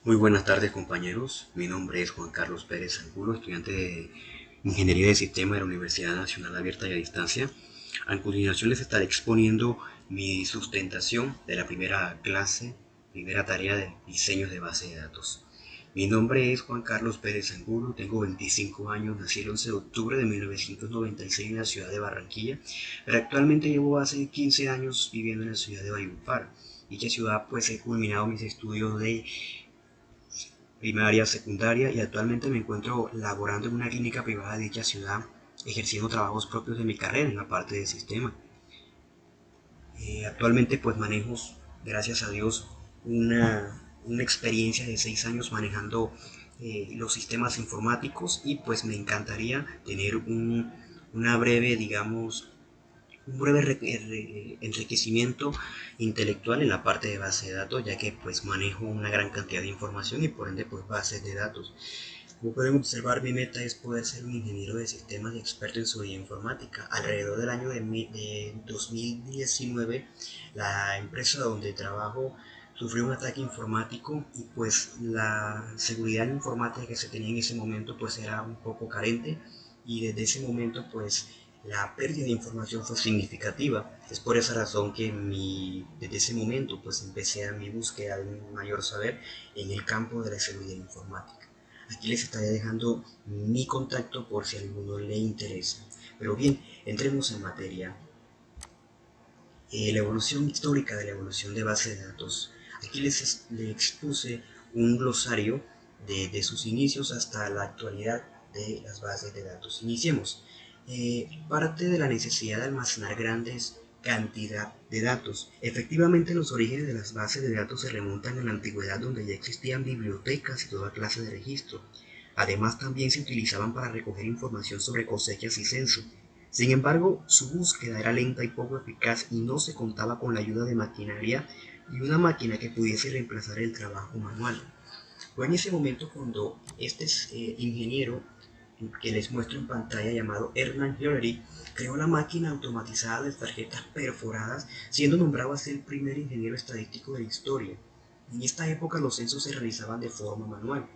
Muy buenas tardes, compañeros. Mi nombre es Juan Carlos Pérez Angulo, estudiante de Ingeniería de Sistemas de la Universidad Nacional Abierta y a Distancia. A continuación les estaré exponiendo mi sustentación de la primera clase, primera tarea de diseños de base de datos. Mi nombre es Juan Carlos Pérez Angulo, tengo 25 años, nací el 11 de octubre de 1996 en la ciudad de Barranquilla, pero actualmente llevo hace 15 años viviendo en la ciudad de Valledupar. Dicha ciudad pues he culminado mis estudios de primaria, secundaria y actualmente me encuentro laborando en una clínica privada de dicha ciudad, ejerciendo trabajos propios de mi carrera en la parte de sistema. Actualmente pues manejo, gracias a Dios, una experiencia de 6 años manejando los sistemas informáticos y pues me encantaría tener una breve, digamos, un breve enriquecimiento intelectual en la parte de base de datos, ya que pues manejo una gran cantidad de información y por ende pues bases de datos. Como pueden observar, mi meta es poder ser un ingeniero de sistemas y experto en seguridad informática. Alrededor del año de 2019, la empresa donde trabajo sufrió un ataque informático y pues la seguridad informática que se tenía en ese momento pues era un poco carente y desde ese momento pues la pérdida de información fue significativa. Es por esa razón que desde ese momento pues empecé a mi búsqueda de un mayor saber en el campo de la seguridad informática. Aquí les estaré dejando mi contacto por si a alguno le interesa. Pero bien, entremos en materia. La evolución histórica de la evolución de base de datos. Aquí les expuse un glosario de sus inicios hasta la actualidad de las bases de datos. Iniciemos. Parte de la necesidad de almacenar grandes cantidad de datos. Efectivamente, los orígenes de las bases de datos se remontan a la antigüedad, donde ya existían bibliotecas y toda clase de registro. Además, también se utilizaban para recoger información sobre cosechas y censo. Sin embargo, su búsqueda era lenta y poco eficaz y no se contaba con la ayuda de maquinaria y una máquina que pudiese reemplazar el trabajo manual. Fue en ese momento cuando este ingeniero que les muestro en pantalla, llamado Hernán Hillery, creó la máquina automatizada de tarjetas perforadas, siendo nombrado así el primer ingeniero estadístico de la historia. En esta época los censos se realizaban de forma manual.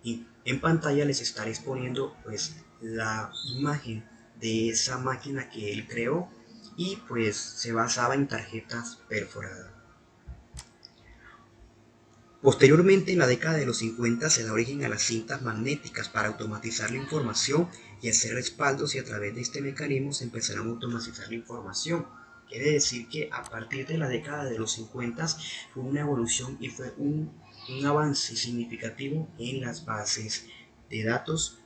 Y en pantalla les estaré exponiendo pues la imagen de esa máquina que él creó y pues se basaba en tarjetas perforadas. Posteriormente, en la década de los 50 se da origen a las cintas magnéticas para automatizar la información y hacer respaldos, y a través de este mecanismo se empezará a automatizar la información. Quiere decir que a partir de la década de los 50 fue una evolución y fue un avance significativo en las bases de datos.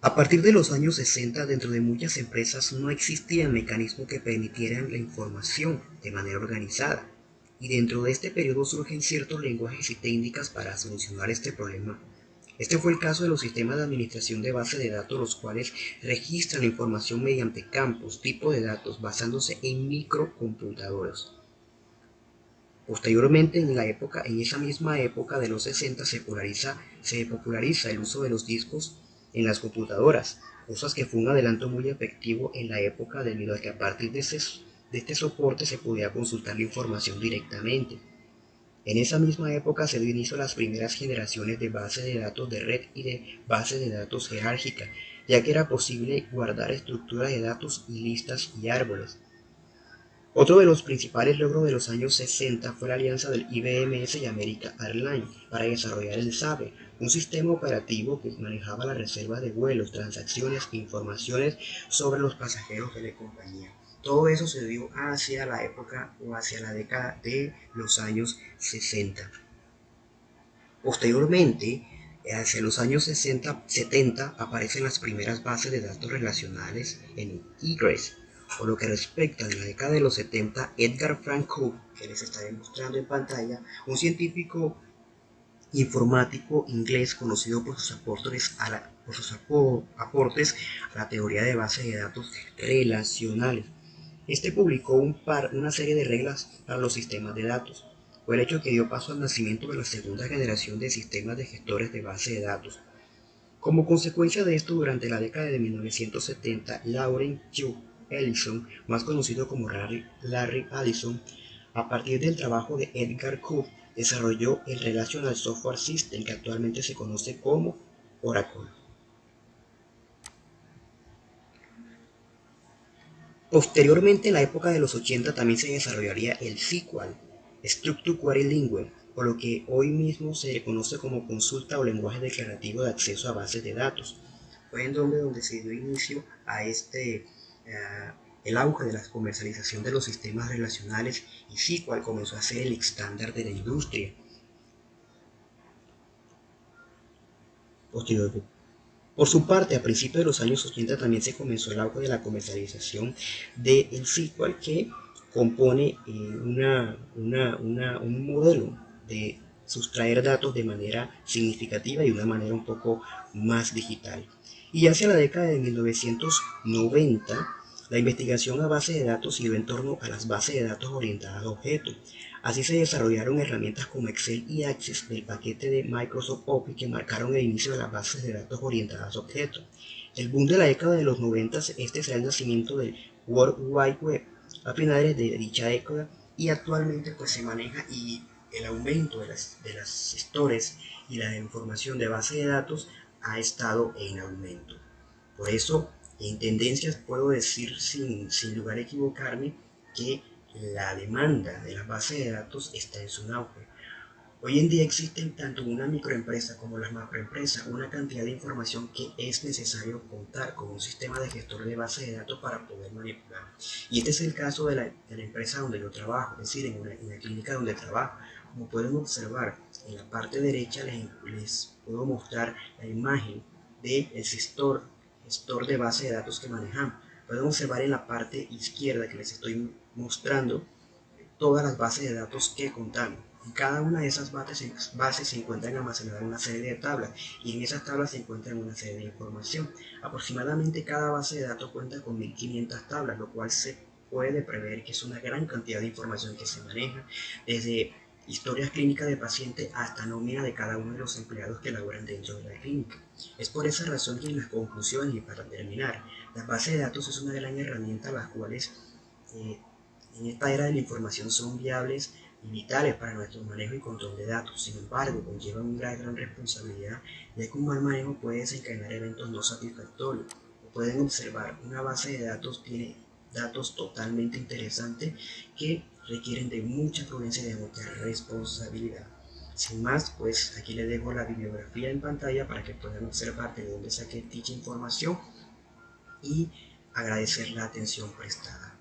A partir de los años 60, dentro de muchas empresas no existían mecanismos que permitieran la información de manera organizada, y dentro de este periodo surgen ciertos lenguajes y técnicas para solucionar este problema. Este fue el caso de los sistemas de administración de base de datos, los cuales registran la información mediante campos, tipo de datos, basándose en microcomputadores. Posteriormente, en esa misma época de los 60, se populariza el uso de los discos en las computadoras, cosas que fue un adelanto muy efectivo en la época, debido a que a partir de este soporte se podía consultar la información directamente. En esa misma época se dio inicio a las primeras generaciones de bases de datos de red y de bases de datos jerárquicas, ya que era posible guardar estructuras de datos y listas y árboles. Otro de los principales logros de los años 60 fue la alianza del IBM y American Airlines para desarrollar el SABE, un sistema operativo que manejaba la reserva de vuelos, transacciones e informaciones sobre los pasajeros de la compañía. Todo eso se dio hacia la época o hacia la década de los años 60. Posteriormente, hacia los años 70 aparecen las primeras bases de datos relacionales en IGRES. Por lo que respecta a la década de los 70, Edgar Frank Cook, que les estaré mostrando en pantalla, un científico informático inglés conocido por sus aportes a la teoría de bases de datos relacionales. Este publicó una serie de reglas para los sistemas de datos. Fue el hecho que dio paso al nacimiento de la segunda generación de sistemas de gestores de base de datos. Como consecuencia de esto, durante la década de 1970, Lawrence Hugh Ellison, más conocido como Larry Ellison, A partir del trabajo de Edgar Cook, desarrolló el Relational Software System que actualmente se conoce como Oracle. Posteriormente, en la época de los 80, también se desarrollaría el SQL, Structured Query Language, por lo que hoy mismo se conoce como consulta o lenguaje declarativo de acceso a bases de datos. Fue en donde se dio inicio a el auge de la comercialización de los sistemas relacionales y SQL comenzó a ser el estándar de la industria. Posteriormente, por su parte, a principios de los años 80 también se comenzó el auge de la comercialización del SQL que compone un modelo de sustraer datos de manera significativa y de una manera un poco más digital. Y hacia la década de 1990, la investigación a base de datos giró en torno a las bases de datos orientadas a objetos. Así se desarrollaron herramientas como Excel y Access del paquete de Microsoft Office que marcaron el inicio de las bases de datos orientadas a objetos. El boom de la década de los 90, este será el nacimiento del World Wide Web a finales de dicha década y actualmente pues se maneja y el aumento de las stores y la información de base de datos ha estado en aumento. Por eso, en tendencias puedo decir sin lugar a equivocarme que la demanda de las bases de datos está en su auge. Hoy en día existen tanto una microempresa como las macroempresas una cantidad de información que es necesario contar con un sistema de gestor de base de datos para poder manipular. Y este es el caso de la empresa donde yo trabajo, es decir, en la clínica donde trabajo. Como pueden observar, en la parte derecha les puedo mostrar la imagen del gestor de base de datos que manejamos. Pueden observar en la parte izquierda que les estoy mostrando todas las bases de datos que contamos. En cada una de esas bases se encuentran almacenadas una serie de tablas y en esas tablas se encuentran una serie de información. Aproximadamente cada base de datos cuenta con 1500 tablas, lo cual se puede prever que es una gran cantidad de información que se maneja, desde historias clínicas de pacientes hasta nómina de cada uno de los empleados que laboran dentro de la clínica. Es por esa razón que en las conclusiones y para terminar, las bases de datos es una gran herramienta las cuales en esta era de la información son viables y vitales para nuestro manejo y control de datos. Sin embargo, conllevan una gran responsabilidad, ya que un mal manejo puede desencadenar eventos no satisfactorios. Como pueden observar, una base de datos tiene datos totalmente interesantes que requieren de mucha prudencia y de mucha responsabilidad. Sin más, pues aquí les dejo la bibliografía en pantalla para que puedan observar de dónde saqué dicha información y agradecer la atención prestada.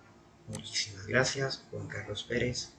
Muchísimas gracias, Juan Carlos Pérez.